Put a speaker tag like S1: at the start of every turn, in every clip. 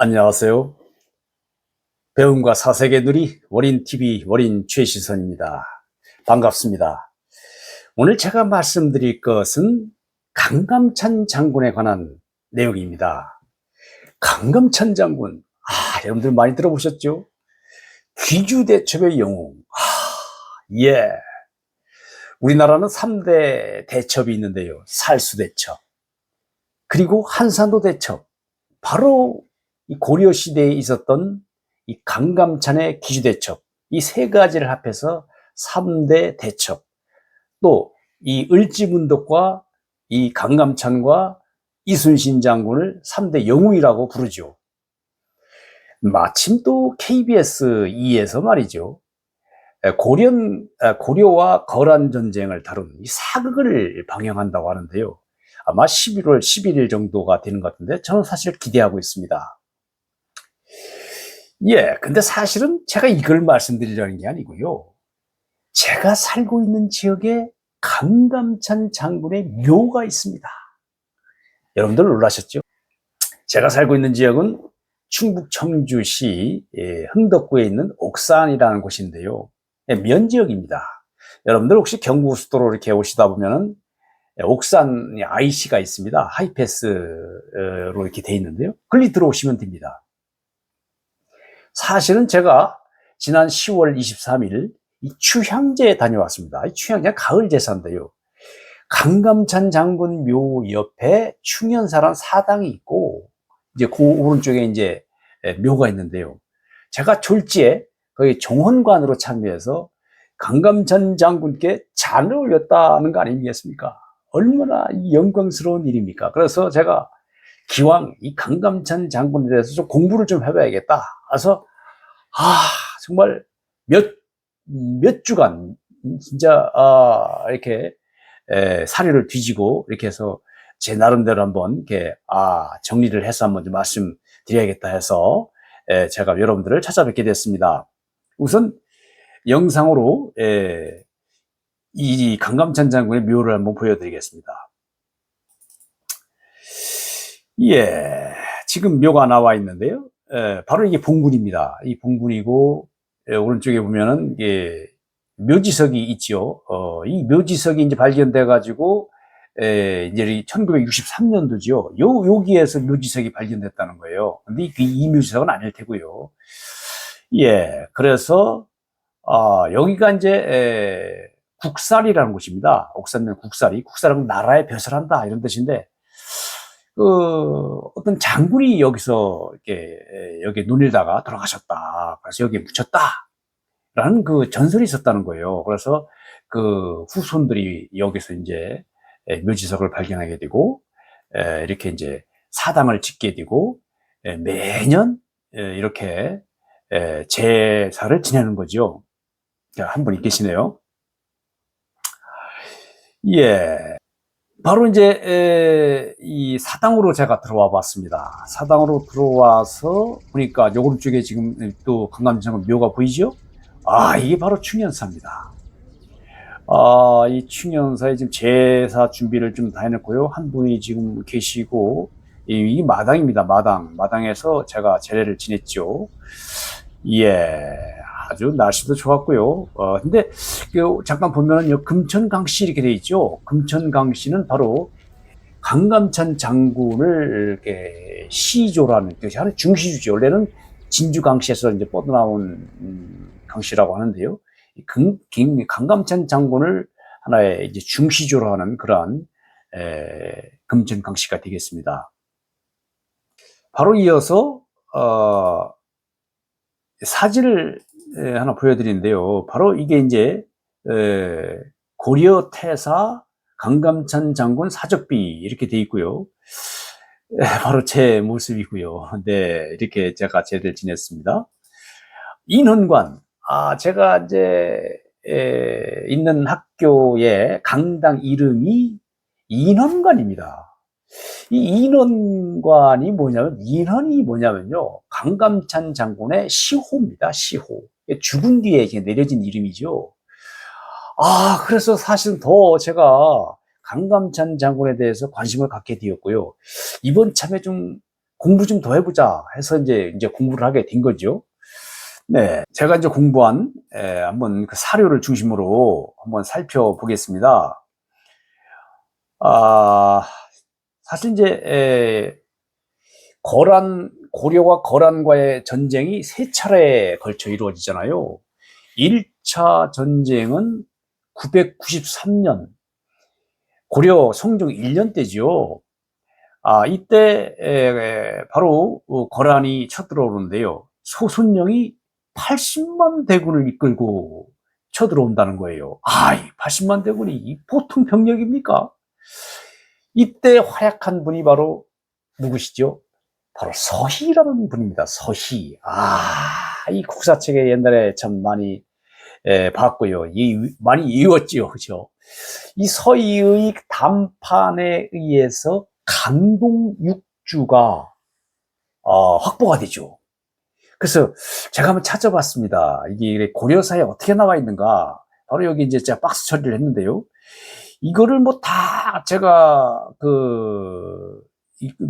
S1: 안녕하세요. 배움과 사색의 누리 월인TV 월인 최시선입니다. 반갑습니다. 오늘 제가 말씀드릴 것은 강감찬 장군에 관한 내용입니다. 강감찬 장군, 여러분들 많이 들어보셨죠? 귀주대첩의 영웅. 예. 우리나라는 3대 대첩이 있는데요. 살수대첩, 그리고 한산도 대첩. 바로 이 고려 시대에 있었던 이 강감찬의 기주대첩, 이 세 가지를 합해서 3대 대첩. 또 이 을지문덕과 이 강감찬과 이순신 장군을 3대 영웅이라고 부르죠. 마침 또 KBS 2에서 말이죠, 고려와 거란 전쟁을 다룬 이 사극을 방영한다고 하는데요. 아마 11월 11일 정도가 되는 것 같은데 저는 사실 기대하고 있습니다. 근데 사실은 제가 이걸 말씀드리려는 게 아니고요. 제가 살고 있는 지역에 강감찬 장군의 묘가 있습니다. 여러분들 놀라셨죠? 제가 살고 있는 지역은 충북 청주시 흥덕구에 있는 옥산이라는 곳인데요. 면지역입니다. 여러분들 혹시 경부고속도로 이렇게 오시다 보면은 옥산 IC가 있습니다. 하이패스로 이렇게 돼 있는데요. 글리 들어오시면 됩니다. 사실은 제가 지난 10월 23일 이 추향제에 다녀왔습니다. 이 추향제 가을 제사인데요. 강감찬 장군 묘 옆에 충현사라는 사당이 있고, 이제 그 오른쪽에 이제 묘가 있는데요. 제가 졸지에 거기 종헌관으로 참여해서 강감찬 장군께 잔을 올렸다는 거 아니겠습니까? 얼마나 영광스러운 일입니까? 그래서 제가 기왕 이 강감찬 장군에 대해서 좀 공부를 좀 해봐야겠다. 그래서 정말 몇 주간 진짜 이렇게 사료를 뒤지고 이렇게 해서 제 나름대로 한번 이렇게 정리를 해서 한번 좀 말씀드려야겠다 해서 제가 여러분들을 찾아뵙게 됐습니다. 우선 영상으로 이 강감찬 장군의 묘를 한번 보여드리겠습니다. 지금 묘가 나와 있는데요. 바로 이게 봉군입니다. 이 봉군이고, 오른쪽에 보면은 묘지석이 있죠. 이 묘지석이 이제 발견돼 가지고 이제 1963년도죠. 여기에서 묘지석이 발견됐다는 거예요. 근데 이 묘지석은 아닐 테고요. 그래서 여기가 이제 국살이라는 곳입니다. 옥산면 국살은 나라에 벼슬한다 이런 뜻인데, 어떤 장군이 여기서 이렇게 여기 논일다가 돌아가셨다. 그래서 여기에 묻혔다라는 그 전설이 있었다는 거예요. 그래서 그 후손들이 여기서 이제 묘지석을 발견하게 되고, 이렇게 이제 사당을 짓게 되고, 매년 이렇게 제사를 지내는 거죠. 자, 한 분이 계시네요. 바로 이제 이 사당으로 제가 들어와 봤습니다. 사당으로 들어와서 보니까 요 오른쪽에 지금 또 강감찬 묘가 보이죠? 이게 바로 충현사입니다. 이 충현사에 지금 제사 준비를 좀 다 해놓고요. 한 분이 지금 계시고, 이 마당입니다. 마당에서 제가 제례를 지냈죠. 아주 날씨도 좋았고요. 근데 잠깐 보면 금천강씨 이렇게 돼 있죠. 금천강씨는 바로 강감찬 장군을 이렇게 시조라는 뜻이 하는 중시주죠. 원래는 진주강씨에서 이제 뻗어나온 강씨라고 하는데요. 강감찬 장군을 하나의 이제 중시조로 하는 그러한 금천강씨가 되겠습니다. 바로 이어서 사진을 하나 보여드리는데요. 바로 이게 이제 고려 태사 강감찬 장군 사적비 이렇게 돼 있고요. 바로 제 모습이고요. 이렇게 제가 제대를 지냈습니다. 인헌관, 제가 이제 있는 학교의 강당 이름이 인헌관입니다. 이 인헌이 뭐냐면요. 강감찬 장군의 시호입니다. 시호. 죽은 뒤에 내려진 이름이죠. 그래서 사실은 더 제가 강감찬 장군에 대해서 관심을 갖게 되었고요. 이번 참에 좀 공부 좀 더 해보자 해서 이제 공부를 하게 된 거죠. 네. 제가 이제 공부한, 한번 그 사료를 중심으로 한번 살펴보겠습니다. 아, 사실 이제, 고려와 거란과의 전쟁이 세 차례에 걸쳐 이루어지잖아요. 1차 전쟁은 993년, 고려 성종 1년 때죠. 이때 바로 거란이 쳐들어오는데요. 소순령이 80만 대군을 이끌고 쳐들어온다는 거예요. 이 80만 대군이 보통 병력입니까? 이때 활약한 분이 바로 누구시죠? 바로 서희라는 분입니다. 서희. 이 국사책에 옛날에 참 많이 봤고요. 많이 이었죠. 그죠? 이 서희의 담판에 의해서 강동 6주가 확보가 되죠. 그래서 제가 한번 찾아봤습니다. 이게 고려사에 어떻게 나와 있는가. 바로 여기 이제 제가 박스 처리를 했는데요. 이거를 뭐 다 제가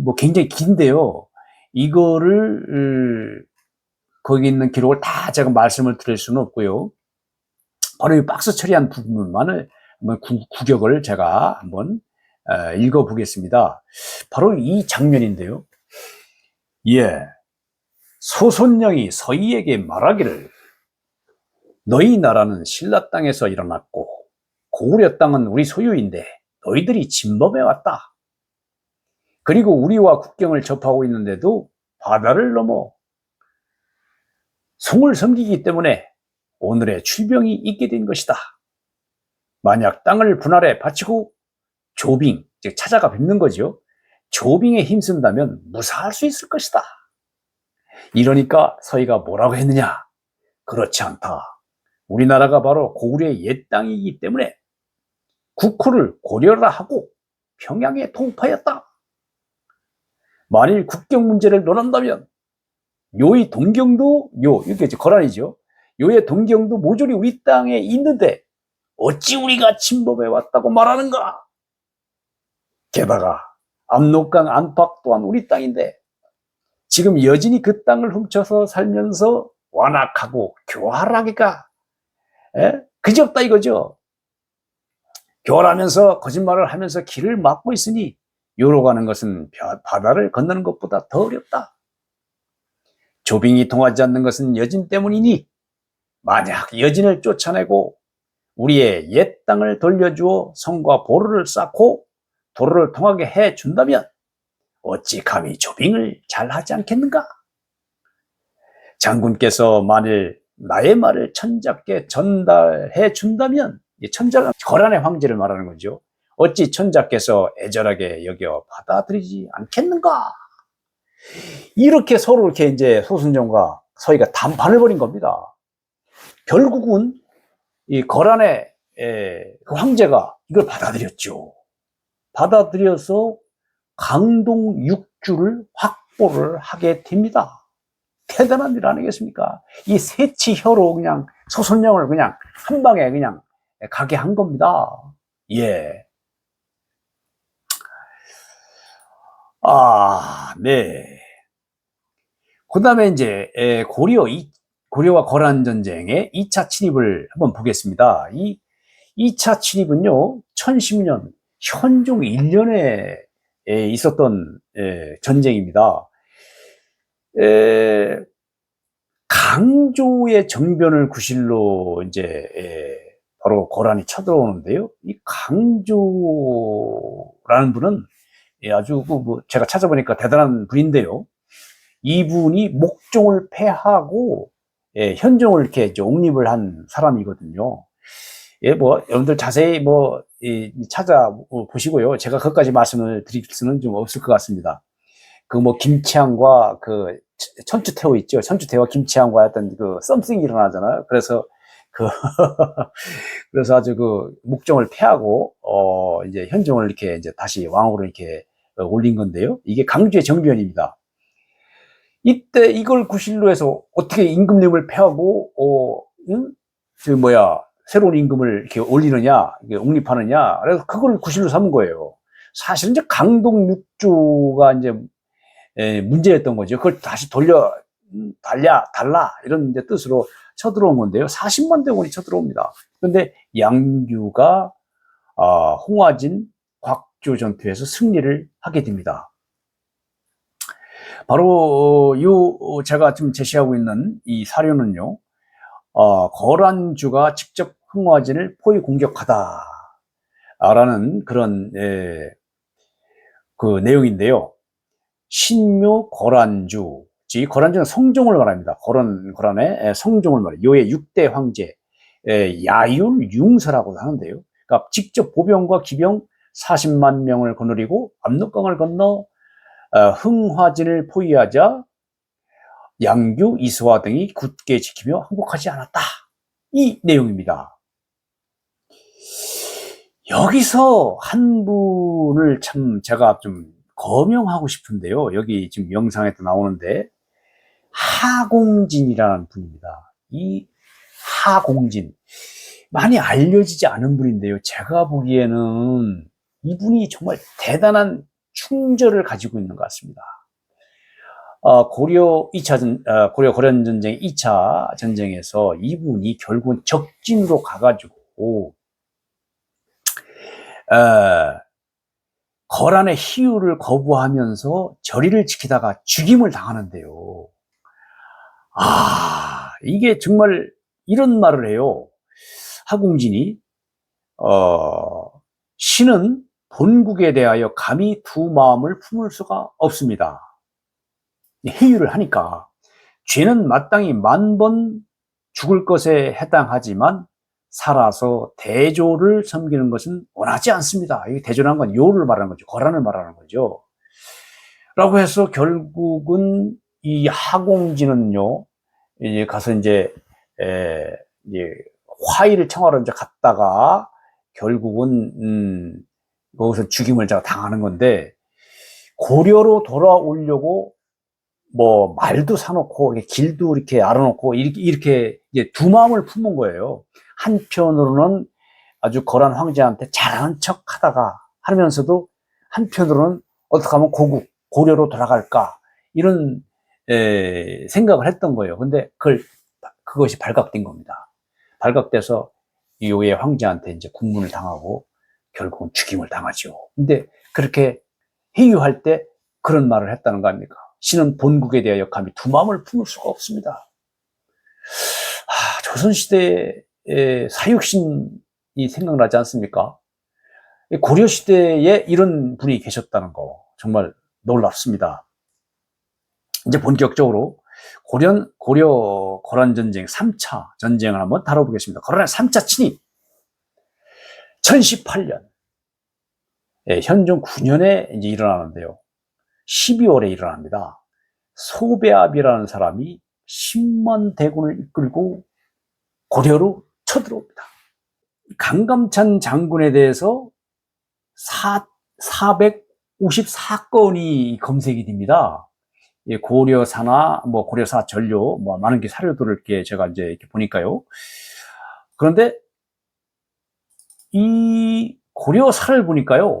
S1: 뭐 굉장히 긴데요. 이거를 거기 있는 기록을 다 제가 말씀을 드릴 수는 없고요. 바로 이 박스 처리한 부분만을 한번 구격을 제가 한번 읽어 보겠습니다. 바로 이 장면인데요. 소손령이 서희에게 말하기를 너희 나라는 신라 땅에서 일어났고 고구려 땅은 우리 소유인데 너희들이 침범해 왔다. 그리고 우리와 국경을 접하고 있는데도 바다를 넘어 송을 섬기기 때문에 오늘의 출병이 있게 된 것이다. 만약 땅을 분할해 바치고 조빙, 즉 찾아가 뵙는 거죠. 조빙에 힘쓴다면 무사할 수 있을 것이다. 이러니까 서희가 뭐라고 했느냐? 그렇지 않다. 우리나라가 바로 고구려의 옛 땅이기 때문에 국호를 고려라 하고 평양에 통파했다. 만일 국경 문제를 논한다면 요의 동경도 이게 이제 거란이죠. 요의 동경도 모조리 우리 땅에 있는데 어찌 우리가 침범해 왔다고 말하는가? 게다가 압록강 안팎 또한 우리 땅인데 지금 여진이 그 땅을 훔쳐서 살면서 완악하고 교활하기가 그지없다 이거죠. 교활하면서 거짓말을 하면서 길을 막고 있으니 요로 가는 것은 바다를 건너는 것보다 더 어렵다. 조빙이 통하지 않는 것은 여진 때문이니 만약 여진을 쫓아내고 우리의 옛 땅을 돌려주어 성과 보루를 쌓고 도로를 통하게 해준다면 어찌 감히 조빙을 잘하지 않겠는가? 장군께서 만일 나의 말을 천자께 전달해 준다면, 천자가 거란의 황제를 말하는 거죠. 어찌 천자께서 애절하게 여겨 받아들이지 않겠는가? 이렇게 서로 이렇게 이제 소순정과 서희가 담판을 벌인 겁니다. 결국은 이 거란의 그 황제가 이걸 받아들였죠. 받아들여서 강동 6주를 확보를 하게 됩니다. 대단한 일 아니겠습니까? 이 세치혀로 그냥 소선령을 그냥 한 방에 그냥 가게 한 겁니다. 네. 그 다음에 이제 고려와 거란 전쟁의 2차 침입을 한번 보겠습니다. 이 2차 침입은요, 1010년 현종 1년에 있었던 전쟁입니다. 강조의 정변을 구실로 이제 바로 거란이 쳐들어오는데요. 이 강조라는 분은 아주 뭐 제가 찾아보니까 대단한 분인데요. 이분이 목종을 폐하고 현종을 이렇게 이제 옹립을 한 사람이거든요. 뭐 여러분들 자세히 뭐 찾아 보시고요. 제가 그것까지 말씀을 드릴 수는 좀 없을 것 같습니다. 그 뭐 김치향과 그 천추태호 있죠. 천추태호와 김치향과 어떤 그 썸씽이 일어나잖아요. 그래서 그래서 아주 그 목종을 폐하고 이제 현종을 이렇게 이제 다시 왕으로 이렇게 올린 건데요. 이게 강주의 정변입니다. 이때 이걸 구실로 해서 어떻게 임금님을 폐하고 새로운 임금을 이렇게 올리느냐, 옹립하느냐. 그래서 그걸 구실로 삼은 거예요. 사실 이제 강동 6주가 이제 문제였던 거죠. 그걸 다시 달라 이런 이제 뜻으로 쳐들어온 건데요. 40만 대군이 쳐들어옵니다. 그런데 양규가 홍화진 곽주 전투에서 승리를 하게 됩니다. 바로 제가 지금 제시하고 있는 이 사료는요, 거란주가 직접 홍화진을 포위 공격하다라는 그런 그 내용인데요. 신묘 거란주, 거란주는 성종을 말합니다. 거란의 성종을 말해요. 요의 6대 황제 야율 융서라고 하는데요. 그러니까 직접 보병과 기병 40만 명을 거느리고 압록강을 건너 흥화진을 포위하자 양규, 이수화 등이 굳게 지키며 항복하지 않았다. 이 내용입니다. 여기서 한 분을 참 제가 좀 거명하고 싶은데요. 여기 지금 영상에도 나오는데 하공진이라는 분입니다. 이 하공진 많이 알려지지 않은 분인데요. 제가 보기에는 이분이 정말 대단한 충절을 가지고 있는 것 같습니다. 고려 고려전 전쟁 2차 전쟁에서 이분이 결국은 적진으로 가가지고 거란의 희유를 거부하면서 절의를 지키다가 죽임을 당하는데요. 이게 정말 이런 말을 해요. 하공진이 신은 본국에 대하여 감히 두 마음을 품을 수가 없습니다. 희유를 하니까 죄는 마땅히 10,000번 죽을 것에 해당하지만 살아서 대조를 섬기는 것은 원하지 않습니다. 이게 대조란 건 요를 말하는 거죠. 거란을 말하는 거죠. 라고 해서 결국은 이 하공진은요, 이제 가서 이제 화의를 청하러 이제 갔다가 결국은 거기서 죽임을 당하는 건데, 고려로 돌아오려고 뭐 말도 사놓고 길도 이렇게 알아놓고 이렇게 이제 두 마음을 품은 거예요. 한편으로는 아주 거란 황제한테 잘하는 척 하면서도 한편으로는 어떻게 하면 고려로 돌아갈까 이런 생각을 했던 거예요. 근데 그것이 발각된 겁니다. 발각돼서 이후에 황제한테 이제 군문을 당하고 결국은 죽임을 당하죠. 근데 그렇게 회유할 때 그런 말을 했다는 거 아닙니까? 신은 본국에 대하여 감히 두 마음을 품을 수가 없습니다. 조선시대의 사육신이 생각나지 않습니까? 고려시대에 이런 분이 계셨다는 거 정말 놀랍습니다. 이제 본격적으로 고려-거란 전쟁 3차 전쟁을 한번 다뤄보겠습니다. 거란의 3차 침입 1018년 현종 9년에 이제 일어나는데요. 12월에 일어납니다. 소배압이라는 사람이 10만 대군을 이끌고 고려로 쳐들어옵니다. 강감찬 장군에 대해서 454건이 검색이 됩니다. 고려사나 고려사 전료 많은 게 사료들을 이렇게 제가 이제 이렇게 보니까요. 그런데 이 고려사를 보니까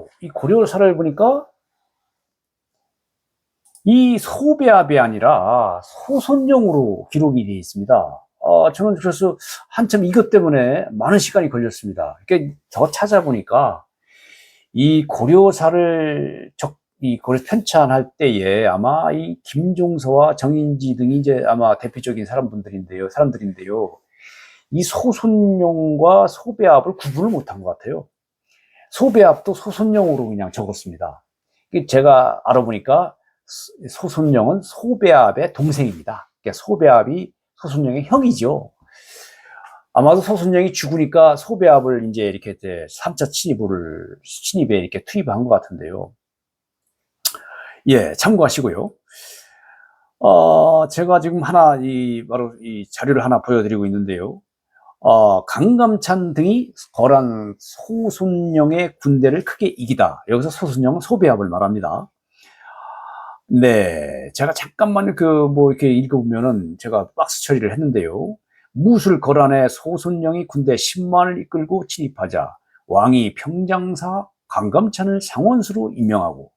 S1: 이 소배압이 아니라 소선령으로 기록이 되어 있습니다. 저는 그래서 한참 이것 때문에 많은 시간이 걸렸습니다. 그러니까 더 찾아보니까 이 고려사를 고려 편찬할 때에 아마 이 김종서와 정인지 등이 이제 아마 대표적인 사람들인데요. 이 소선령과 소배압을 구분을 못한 것 같아요. 소배압도 소선령으로 그냥 적었습니다. 제가 알아보니까 소선령은 소배압의 동생입니다. 그러니까 소배압이 소선령의 형이죠. 아마도 소선령이 죽으니까 소배압을 이제 이렇게 3차 침입에 이렇게 투입한 것 같은데요. 참고하시고요. 제가 지금 바로 이 자료를 하나 보여드리고 있는데요. 강감찬 등이 거란 소선령의 군대를 크게 이기다. 여기서 소선령은 소배압을 말합니다. 네, 제가 잠깐만 이렇게 읽어보면은 제가 박스 처리를 했는데요. 무술 거란의 소선령이 군대 10만을 이끌고 진입하자 왕이 평장사 강감찬을 상원수로 임명하고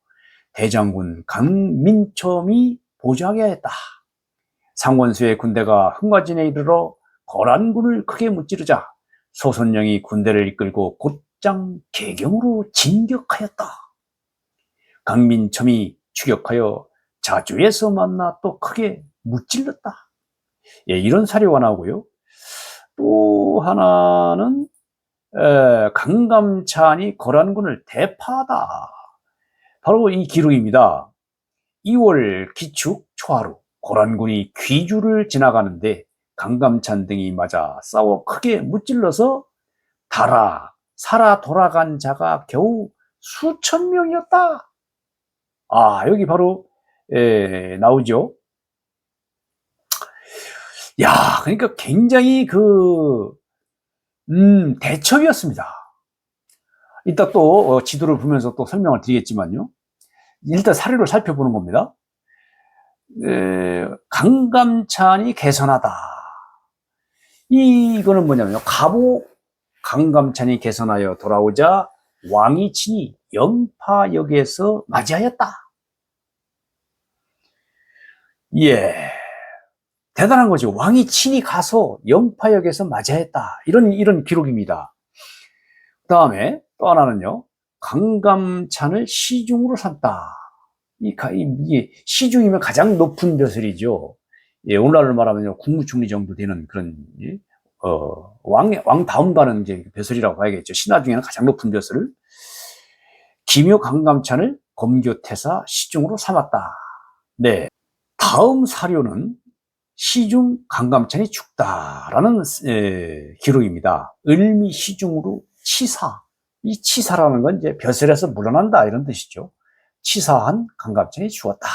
S1: 대장군 강민첨이 보조하게 하였다. 상원수의 군대가 흥화진에 이르러 거란군을 크게 무찌르자 소선영이 군대를 이끌고 곧장 개경으로 진격하였다. 강민첨이 추격하여 자주에서 만나 또 크게 무찔렀다. 예, 이런 사료가 나오고요. 또 하나는 강감찬이 거란군을 대파하다. 바로 이 기록입니다. 2월 기축 초하루 거란군이 귀주를 지나가는데 강감찬 등이 맞아 싸워 크게 무찔러서 살아 돌아간 자가 겨우 수천 명이었다. 여기 바로 나오죠. 야, 그러니까 굉장히 대첩이었습니다. 이따 또 지도를 보면서 또 설명을 드리겠지만요. 일단 사례를 살펴보는 겁니다. 강감찬이 개선하다. 이거는 뭐냐면요. 갑오 강감찬이 개선하여 돌아오자 왕이 친히 영파역에서 맞이하였다. 예. 대단한 거죠. 왕이 친히 가서 영파역에서 맞이했다. 이런 기록입니다. 그 다음에 또 하나는요. 강감찬을 시중으로 삼다. 이게 시중이면 가장 높은 벼슬이죠. 예, 오늘날로 말하면 국무총리 정도 되는 그런, 왕 다음 가는 이제 벼슬이라고 봐야겠죠. 신하 중에는 가장 높은 벼슬을. 기묘 강감찬을 검교태사 시중으로 삼았다. 네. 다음 사료는 시중 강감찬이 죽다라는 기록입니다. 을미 시중으로 치사. 이 치사라는 건 이제 벼슬에서 물러난다 이런 뜻이죠. 치사한 강감찬이 죽었다.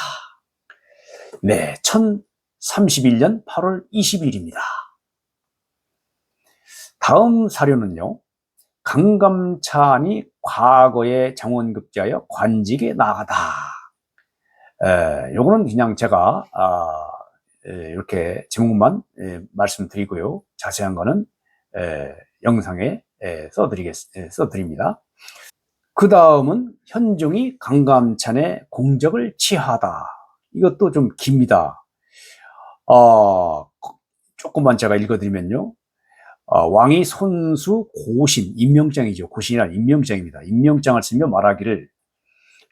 S1: 네, 1031년 8월 20일입니다. 다음 사료는요. 강감찬이 과거에 장원급제하여 관직에 나가다. 요거는 그냥 제가 이렇게 제목만 말씀드리고요. 자세한 거는 영상에 써드립니다. 그 다음은 현종이 강감찬의 공적을 취하다. 이것도 좀 깁니다. 조금만 제가 읽어드리면요. 왕이 손수 고신, 임명장이죠. 고신이란 임명장입니다. 임명장을 쓰며 말하기를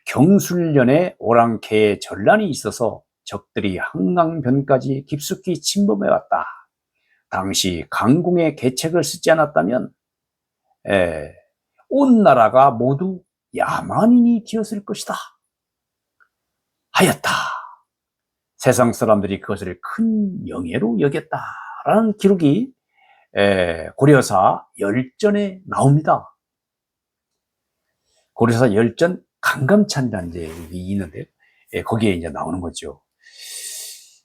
S1: 경술련에 오랑캐의 전란이 있어서 적들이 한강변까지 깊숙이 침범해왔다. 당시 강공의 계책을 쓰지 않았다면 온 나라가 모두 야만인이 되었을 것이다. 하였다. 세상 사람들이 그것을 큰 명예로 여겼다라는 기록이 고려사 열전에 나옵니다. 고려사 열전 강감찬이라는 게 있는데요. 거기에 이제 나오는 거죠.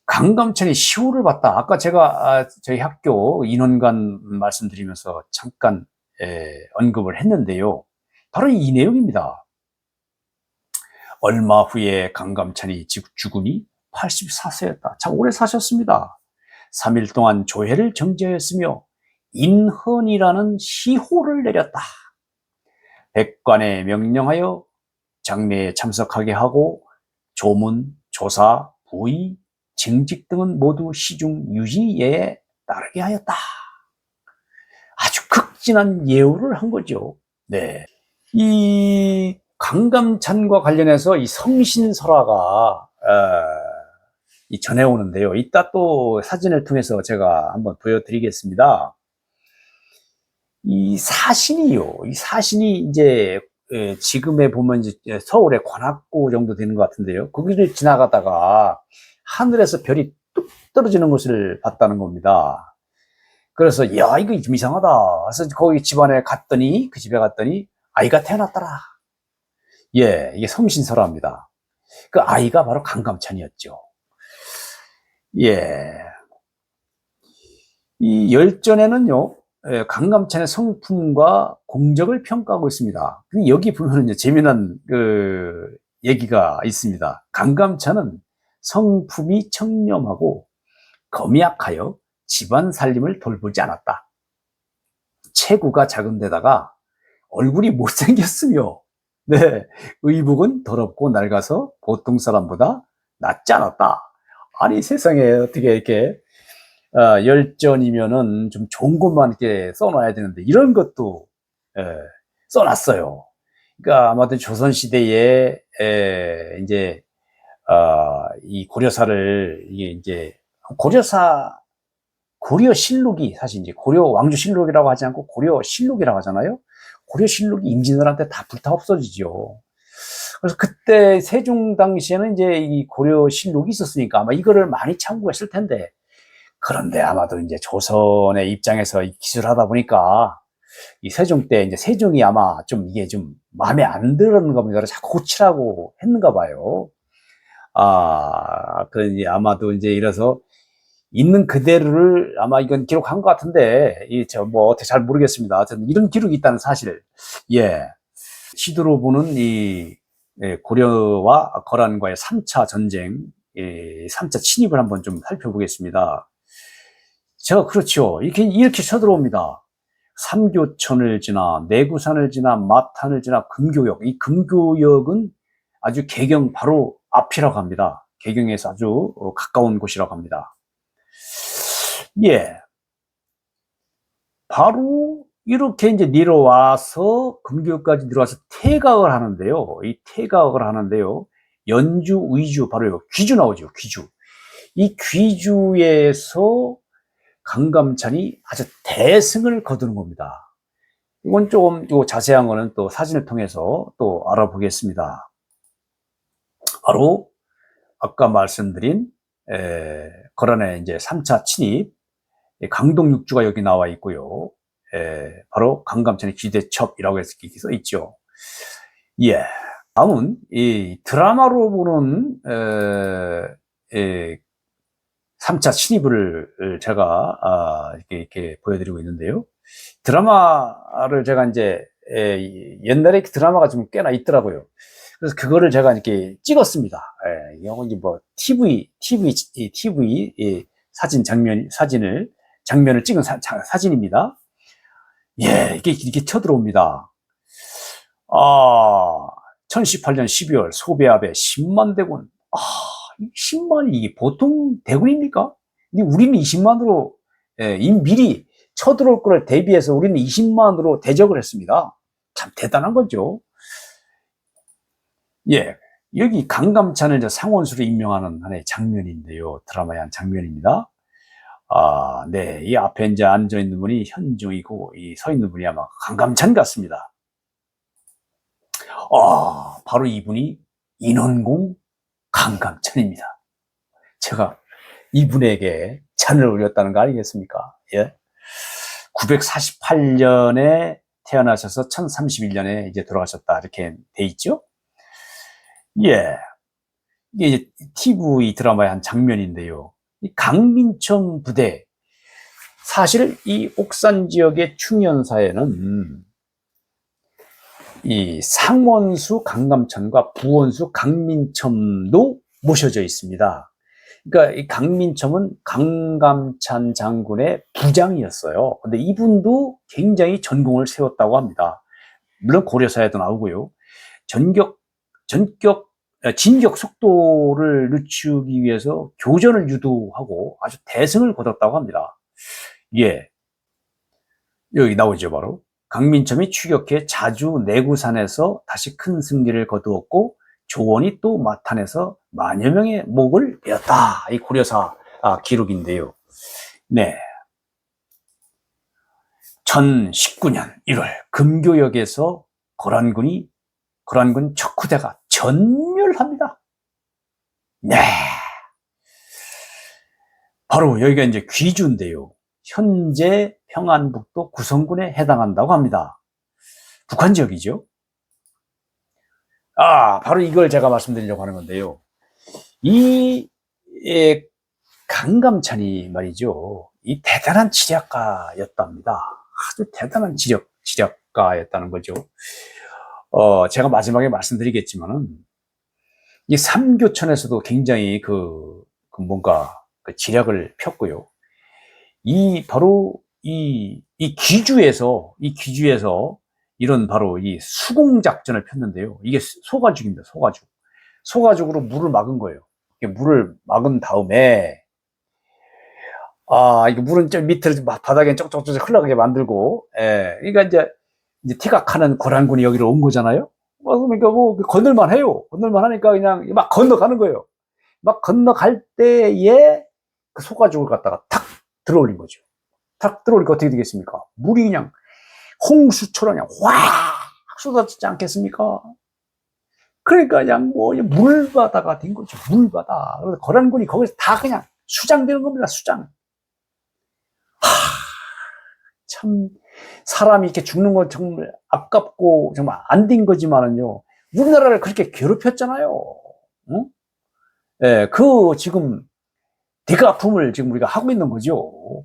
S1: 강감찬이 시호를 봤다. 아까 제가 저희 학교 인원관 말씀드리면서 잠깐 언급을 했는데요. 바로 이 내용입니다. 얼마 후에 강감찬이 죽으니 84세였다. 참 오래 사셨습니다. 3일 동안 조회를 정지하였으며 인헌이라는 시호를 내렸다. 백관에 명령하여 장례에 참석하게 하고 조문, 조사, 부의, 징직 등은 모두 시중 유지예에 따르게 하였다. 아주 극진한 예우를 한 거죠. 네. 이 강감찬과 관련해서 이 성신설화가 전해오는데요. 이따 또 사진을 통해서 제가 한번 보여드리겠습니다. 이 사신이 이제 지금에 보면 이제 서울의 관악구 정도 되는 것 같은데요. 거기를 지나가다가 하늘에서 별이 뚝 떨어지는 것을 봤다는 겁니다. 그래서 야, 이거 좀 이상하다. 그래서 거기 집안에 갔더니 그 집에 갔더니 아이가 태어났더라. 예, 이게 성신설화입니다. 그 아이가 바로 강감찬이었죠. 예. 이 열전에는요, 강감찬의 성품과 공적을 평가하고 있습니다. 근데 여기 보면은요, 재미난 얘기가 있습니다. 강감찬은 성품이 청렴하고 검약하여 집안 살림을 돌보지 않았다. 체구가 작은 데다가 얼굴이 못생겼으며 네, 의복은 더럽고 낡아서 보통 사람보다 낫지 않았다. 아니, 세상에 어떻게 이렇게 열전이면은 좀 좋은 것만 이렇게 써놔야 되는데 이런 것도 예, 써놨어요. 그러니까 아마도 조선 시대에 이제 이 고려사를 이게 이제 고려사 고려실록이 사실 이제 고려 왕조실록이라고 하지 않고 고려실록이라고 하잖아요. 고려실록이 임진왜란때 다 불타 없어지죠. 그래서 그때 세종 당시에는 이제 이 고려실록이 있었으니까 아마 이거를 많이 참고했을 텐데, 그런데 아마도 이제 조선의 입장에서 기술하다 보니까 이 세종 때 이제 세종이 아마 좀 이게 좀 마음에 안 들었는 겁니다. 그래서 자꾸 고치라고 했는가 봐요. 그 아마도 이제 이래서 있는 그대로를 아마 이건 기록한 것 같은데, 이 저 뭐 어떻게 잘 모르겠습니다. 하여튼 이런 기록이 있다는 사실. 예. 시드로 보는 이 고려와 거란과의 3차 전쟁, 3차 침입을 한번 좀 살펴보겠습니다. 그렇죠. 이렇게 쳐들어옵니다. 삼교천을 지나, 내구산을 지나, 마탄을 지나, 금교역. 이 금교역은 아주 개경 바로 앞이라고 합니다. 개경에서 아주 가까운 곳이라고 합니다. 예. 바로 이렇게 이제 내려와서 금교까지 들어와서 퇴각을 하는데요. 이 퇴각을 하는데요. 연주, 의주, 바로 귀주 나오죠. 귀주. 이 귀주에서 강감찬이 아주 대승을 거두는 겁니다. 이건 조금 자세한 거는 또 사진을 통해서 또 알아보겠습니다. 바로 아까 말씀드린 거란의 이제 3차 침입, 강동 육주가 여기 나와 있고요. 바로 강감찬의 귀대첩이라고 해서 써 있죠. 예. 다음은 이 드라마로 보는 3차 침입을 제가 이렇게 보여드리고 있는데요. 드라마를 제가 이제 옛날에 드라마가 좀 꽤나 있더라고요. 그래서 그거를 제가 이렇게 찍었습니다. 이건 이제 뭐 TV 사진 장면을 찍은 사진입니다. 예, 이렇게 쳐들어옵니다. 1018년 12월 소배합에 10만 대군. 10만이 이게 보통 대군입니까? 근데 우리는 20만으로 미리 쳐들어올 거를 대비해서 우리는 20만으로 대적을 했습니다. 참 대단한 거죠. 예, 여기 강감찬을 상원수로 임명하는 하나의 장면인데요. 드라마의 한 장면입니다. 네, 이 앞에 이제 앉아 있는 분이 현종이고 이 서 있는 분이 아마 강감찬 같습니다. 바로 이분이 인원공 강감찬입니다. 제가 이분에게 찬을 올렸다는 거 아니겠습니까? 예. 948년에 태어나셔서 1031년에 이제 돌아가셨다 이렇게 돼 있죠. 예. 이게 이제 TV 드라마의 한 장면인데요. 이 강민청 부대, 사실 이 옥산 지역의 충현사에는 이 상원수 강감찬과 부원수 강민첨도 모셔져 있습니다. 그러니까 이 강민첨은 강감찬 장군의 부장이었어요. 근데 이분도 굉장히 전공을 세웠다고 합니다. 물론 고려사에도 나오고요. 진격 속도를 늦추기 위해서 교전을 유도하고 아주 대승을 거뒀다고 합니다. 예. 여기 나오죠, 바로. 강민첨이 추격해 자주 내구산에서 다시 큰 승리를 거두었고, 조원이 또 마탄에서 만여 명의 목을 베었다. 이 고려사 기록인데요. 네. 1019년 1월 금교역에서 거란군 척후대가 전멸합니다. 네. 바로 여기가 이제 귀주인데요. 현재 평안북도 구성군에 해당한다고 합니다. 북한 지역이죠. 바로 이걸 제가 말씀드리려고 하는 건데요. 이 강감찬이 말이죠. 이 대단한 지략가였답니다. 아주 대단한 지략가였다는 거죠. 제가 마지막에 말씀드리겠지만은 이 삼교천에서도 굉장히 뭔가 지략을 폈고요. 바로 이 귀주에서 이런 바로 이 수공작전을 폈는데요. 이게 소가죽입니다. 소가죽. 소가죽으로 물을 막은 거예요. 물을 막은 다음에 이거 물은 좀 밑으로 막 바닥에 쪽쪽쪽 흘러가게 만들고, 그러니까 이제 티각하는 고란군이 여기로 온 거잖아요. 그러니까 뭐 건널만 해요. 건널만 하니까 그냥 막 건너가는 거예요. 막 건너갈 때에 그 소가죽을 갖다가 탁 들어올린 거죠. 탁 들어오니까 어떻게 되겠습니까? 물이 그냥 홍수처럼 그냥 확 쏟아지지 않겠습니까? 그러니까 그냥 뭐 물바다가 된 거죠. 물바다. 그래서 거란군이 거기서 다 그냥 수장되는 겁니다. 수장. 참 사람이 이렇게 죽는 건 정말 아깝고 정말 안 된 거지만은요. 우리나라를 그렇게 괴롭혔잖아요. 응? 예, 그 지금 대가품을 지금 우리가 하고 있는 거죠.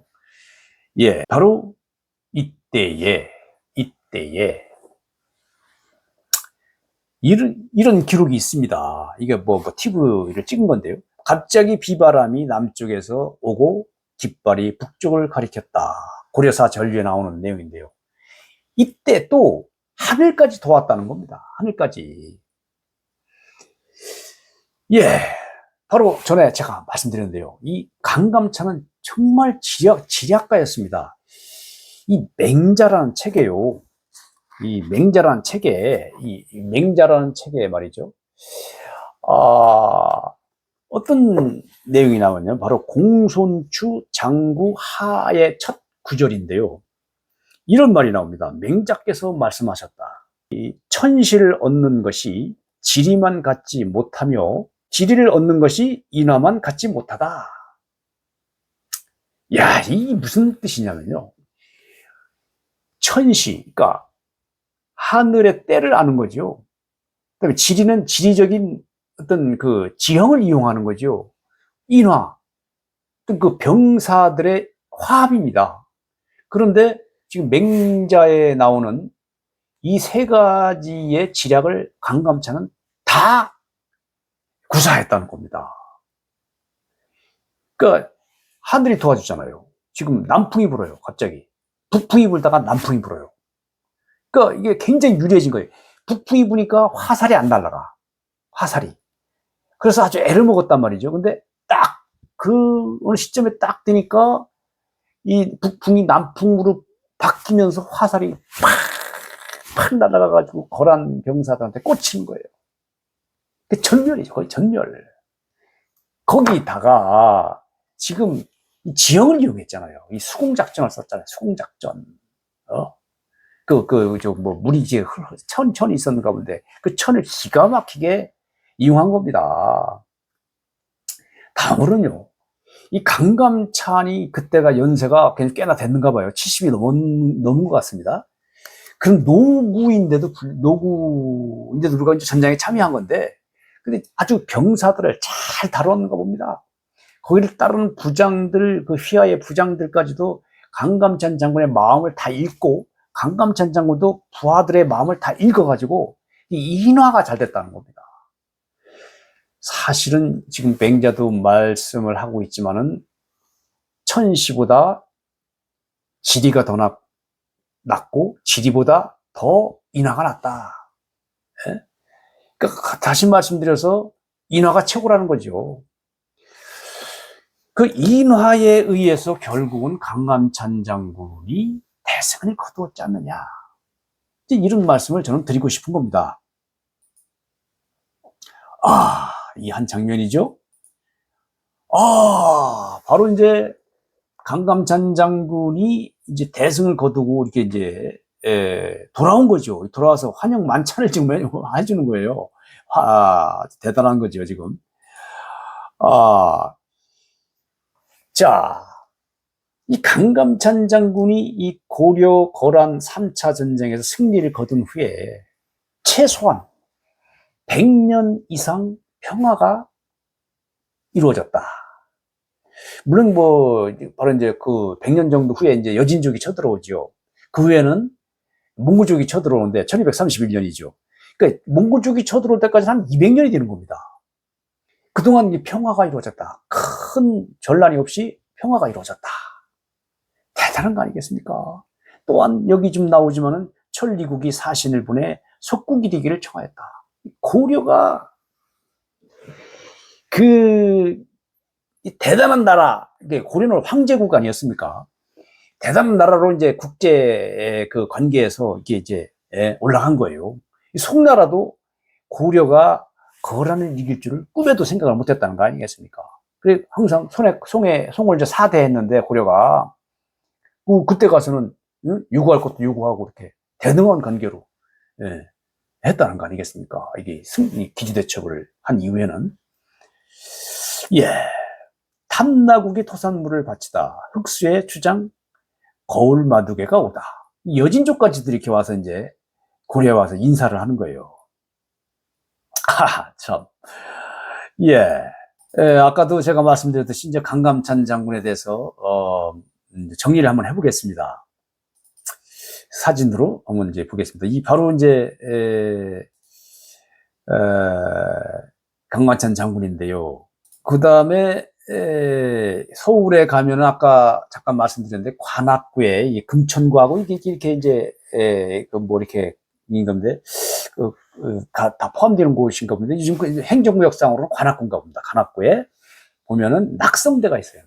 S1: 예, 바로 이때에 이런 기록이 있습니다. 이게 뭐 TV를 찍은 건데요. 갑자기 비바람이 남쪽에서 오고 깃발이 북쪽을 가리켰다. 고려사 전류에 나오는 내용인데요. 이때 또 하늘까지 도왔다는 겁니다. 하늘까지. 예, 바로 전에 제가 말씀드렸는데요. 이 강감찬은 정말 지략가였습니다. 이 맹자라는 책에요. 이 맹자라는 책에 말이죠. 어떤 내용이 나오냐면 바로 공손추 장구 하의 첫 구절인데요. 이런 말이 나옵니다. 맹자께서 말씀하셨다. 이 천시를 얻는 것이 지리만 갖지 못하며 지리를 얻는 것이 인화만 갖지 못하다. 야, 이 무슨 뜻이냐면요. 천시, 그러니까 하늘의 때를 아는 거죠. 그다음에 지리는 지리적인 어떤 그 지형을 이용하는 거죠. 인화, 어떤 그 병사들의 화합입니다. 그런데 지금 맹자에 나오는 이 세 가지의 지략을 강감찬은 다 구사했다는 겁니다. 그러니까 하늘이 도와주잖아요. 지금 남풍이 불어요. 갑자기 북풍이 불다가 남풍이 불어요. 그러니까 이게 굉장히 유리해진 거예요. 북풍이 부니까 화살이 안 날아가. 화살이. 그래서 아주 애를 먹었단 말이죠. 근데 딱 그 어느 시점에 딱 되니까 이 북풍이 남풍으로 바뀌면서 화살이 팍 날아가가지고 거란 병사들한테 꽂히는 거예요. 전멸이죠. 거의 전멸. 거기다가 지금 지형을 이용했잖아요. 이 수공작전을 썼잖아요. 수공작전. 물이 이제 천이 있었는가 본데, 그 천을 기가 막히게 이용한 겁니다. 다음으로는요, 이 강감찬이 그때가 연세가 꽤나 됐는가 봐요. 70이 넘은 것 같습니다. 그럼 노구인데도 불구하고 이제 전장에 참여한 건데, 근데 아주 병사들을 잘 다뤘는가 봅니다. 거기를 따르는 부장들, 그 휘하의 부장들까지도 강감찬 장군의 마음을 다 읽고, 강감찬 장군도 부하들의 마음을 다 읽어가지고 이 인화가 잘 됐다는 겁니다. 사실은 지금 맹자도 말씀을 하고 있지만은 천시보다 지리가 더 낫고 지리보다 더 인화가 낫다. 예? 그러니까 다시 말씀드려서 인화가 최고라는 거죠. 그 인화에 의해서 결국은 강감찬 장군이 대승을 거두었지 않느냐. 이런 말씀을 저는 드리고 싶은 겁니다. 이 한 장면이죠. 바로 이제 강감찬 장군이 이제 대승을 거두고 이렇게 이제 돌아온 거죠. 돌아와서 환영 만찬을 지금 해주는 거예요. 대단한 거죠, 지금. 자, 이 강감찬 장군이 이 고려 거란 3차 전쟁에서 승리를 거둔 후에 최소한 100년 이상 평화가 이루어졌다. 물론 바로 이제 그 100년 정도 후에 이제 여진족이 쳐들어오죠. 그 후에는 몽고족이 쳐들어오는데 1231년이죠. 그러니까 몽고족이 쳐들어올 때까지 한 200년이 되는 겁니다. 그동안 이 평화가 이루어졌다. 큰 전란이 없이 평화가 이루어졌다. 대단한 거 아니겠습니까? 또한 여기 좀 나오지만은 천리국이 사신을 보내 속국이 되기를 청하였다. 고려가 그 대단한 나라, 고려는 황제국 아니었습니까? 대단한 나라로 이제 국제 그 관계에서 이게 이제 올라간 거예요. 송나라도 고려가 거란을 이길 줄을 꿈에도 생각을 못했다는 거 아니겠습니까? 그래 항상 송을 이제 사대했는데 고려가 그때 가서는 요구할 것도 요구하고 이렇게 대등한 관계로 했다는 거 아니겠습니까? 이게 기지대첩을 한 이후에는 탐나국이 토산물을 바치다 흑수의 주장 거울마두개가 오다. 여진족까지도 이렇게 와서 이제 고려에 와서 인사를 하는 거예요. 참. 아까도 제가 말씀드렸듯이 이제 강감찬 장군에 대해서 정리를 한번 해보겠습니다. 사진으로 한번 이제 보겠습니다. 이 바로 이제 강감찬 장군인데요. 그 다음에 서울에 가면은 아까 잠깐 말씀드렸는데 관악구에 이 금천구하고 이렇게 이제 뭐 이렇게 있는 건데 다 포함되는 곳인가 본데 요즘 행정구역상으로는 관악구인가 봅니다. 관악구에 보면은 낙성대가 있어요.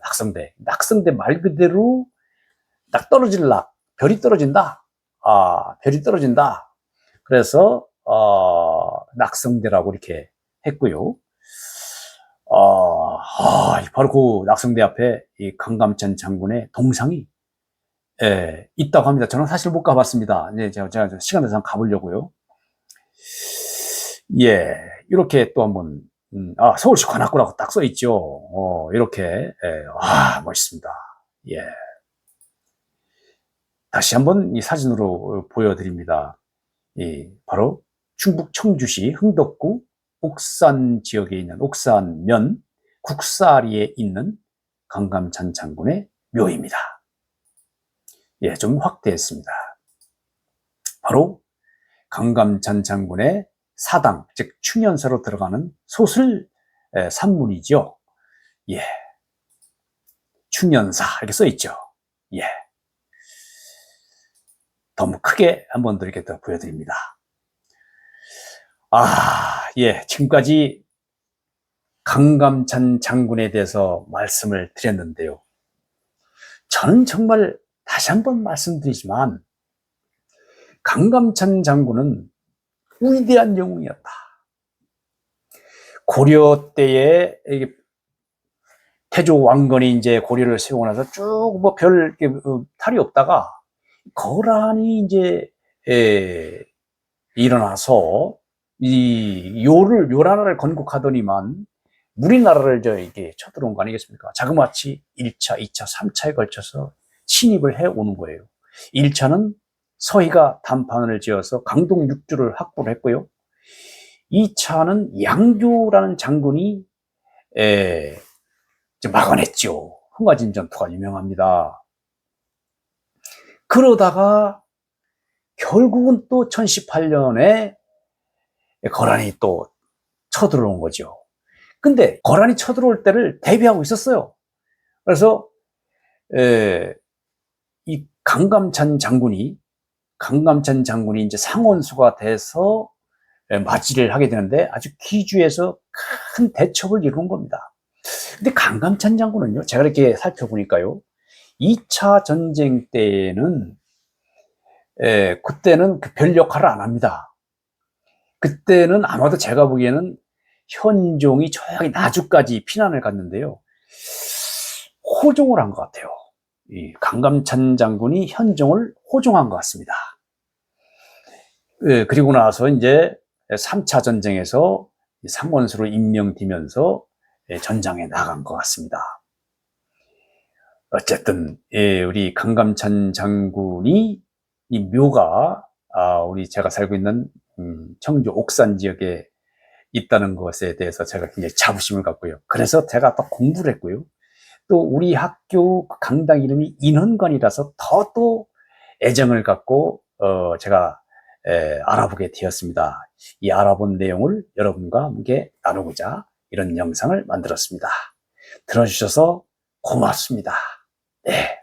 S1: 낙성대 말 그대로 낙 떨어질 낙, 별이 떨어진다. 별이 떨어진다. 그래서 낙성대라고 이렇게 했고요. 바로 그 낙성대 앞에 이 강감찬 장군의 동상이 있다고 합니다. 저는 사실 못 가봤습니다. 제가 시간 내서 가보려고요. 이렇게 또 한번 서울시 관악구라고 딱 써 있죠. 이렇게 멋있습니다. 다시 한번 이 사진으로 보여드립니다. 바로 충북 청주시 흥덕구 옥산 지역에 있는 옥산면 국사리에 있는 강감찬 장군의 묘입니다. 좀 확대했습니다. 바로 강감찬 장군의 사당, 즉 충현사로 들어가는 소설 산문이죠. 충현사 이렇게 써 있죠. 너무 크게 한 번 더 이렇게 더 보여드립니다. 지금까지 강감찬 장군에 대해서 말씀을 드렸는데요. 저는 정말 다시 한번 말씀드리지만 강감찬 장군은 위대한 영웅이었다. 고려 때에 태조 왕건이 이제 고려를 세우고 나서 쭉 뭐 별 탈이 없다가 거란이 이제 일어나서 이 요나라를 건국하더니만 무리나라를 이게 쳐들어온 거 아니겠습니까? 자그마치 1차, 2차, 3차에 걸쳐서 침입을 해 오는 거예요. 1차는 서희가 단판을 지어서 강동 6주를 확보를 했고요. 2차는 양조라는 장군이 막아냈죠. 흥화진 전투가 유명합니다. 그러다가 결국은 또 1018년에 거란이 또 쳐들어온 거죠. 근데 거란이 쳐들어올 때를 대비하고 있었어요. 그래서 이 강감찬 장군이 이제 상원수가 돼서 맞이를 하게 되는데 아주 기주에서 큰 대첩을 이룬 겁니다. 근데 강감찬 장군은요, 제가 이렇게 살펴보니까요, 2차 전쟁 때는 그때는 별 역할을 안 합니다. 그때는 아마도 제가 보기에는 현종이 저기 나주까지 피난을 갔는데요, 호종을 한 것 같아요. 이 강감찬 장군이 현종을 호종한 것 같습니다. 그리고 나서 이제 3차 전쟁에서 상원수로 임명되면서 전장에 나간 것 같습니다. 어쨌든 우리 강감찬 장군이 이 묘가 제가 살고 있는 청주 옥산 지역에 있다는 것에 대해서 제가 굉장히 자부심을 갖고요. 그래서 제가 또 공부를 했고요. 또 우리 학교 강당 이름이 인헌관이라서 더 또 애정을 갖고 제가 알아보게 되었습니다. 이 알아본 내용을 여러분과 함께 나누고자 이런 영상을 만들었습니다. 들어주셔서 고맙습니다. 네.